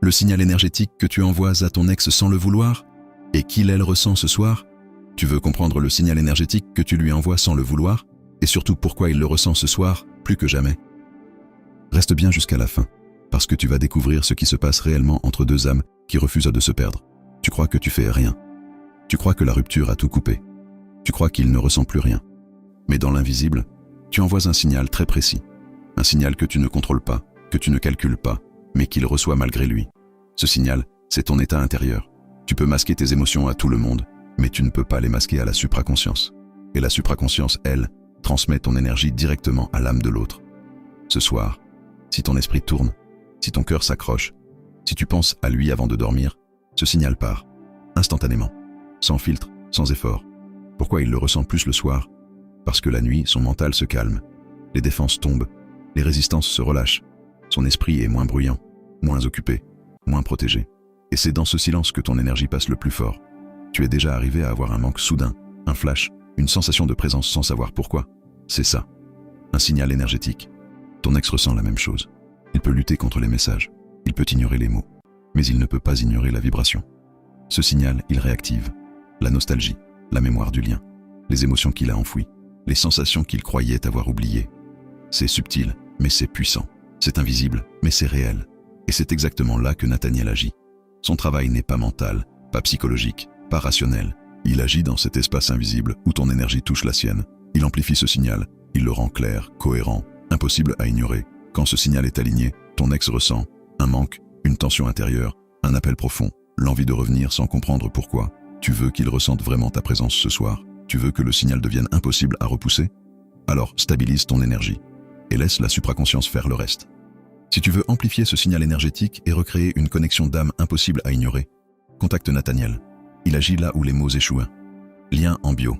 Le signal énergétique que tu envoies à ton ex sans le vouloir et qu'il elle ressent ce soir? Tu veux comprendre le signal énergétique que tu lui envoies sans le vouloir et surtout pourquoi il le ressent ce soir plus que jamais? Reste bien jusqu'à la fin, parce que tu vas découvrir ce qui se passe réellement entre deux âmes qui refusent de se perdre. Tu crois que tu fais rien. Tu crois que la rupture a tout coupé. Tu crois qu'il ne ressent plus rien. Mais dans l'invisible, tu envoies un signal très précis. Un signal que tu ne contrôles pas, que tu ne calcules pas, mais qu'il reçoit malgré lui. Ce signal, c'est ton état intérieur. Tu peux masquer tes émotions à tout le monde, mais tu ne peux pas les masquer à la supraconscience. Et la supraconscience, elle, transmet ton énergie directement à l'âme de l'autre. Ce soir, si ton esprit tourne, si ton cœur s'accroche, si tu penses à lui avant de dormir, ce signal part, instantanément, sans filtre, sans effort. Pourquoi il le ressent plus le soir? Parce que la nuit, son mental se calme, les défenses tombent, les résistances se relâchent, son esprit est moins bruyant, moins occupé, moins protégé. Et c'est dans ce silence que ton énergie passe le plus fort. Tu es déjà arrivé à avoir un manque soudain, un flash, une sensation de présence sans savoir pourquoi. C'est ça, un signal énergétique. Ton ex ressent la même chose. Il peut lutter contre les messages, il peut ignorer les mots, mais il ne peut pas ignorer la vibration. Ce signal, il réactive la nostalgie, la mémoire du lien, les émotions qu'il a enfouies, les sensations qu'il croyait avoir oubliées. C'est subtil, mais c'est puissant. C'est invisible, mais c'est réel. Et c'est exactement là que Nathaniel agit. Son travail n'est pas mental, pas psychologique, pas rationnel. Il agit dans cet espace invisible où ton énergie touche la sienne. Il amplifie ce signal, il le rend clair, cohérent, impossible à ignorer. Quand ce signal est aligné, ton ex ressent un manque, une tension intérieure, un appel profond, l'envie de revenir sans comprendre pourquoi. Tu veux qu'il ressente vraiment ta présence ce soir? Tu veux que le signal devienne impossible à repousser? Alors stabilise ton énergie et laisse la supraconscience faire le reste. Si tu veux amplifier ce signal énergétique et recréer une connexion d'âme impossible à ignorer, contacte Nathaniel. Il agit là où les mots échouent. Lien en bio.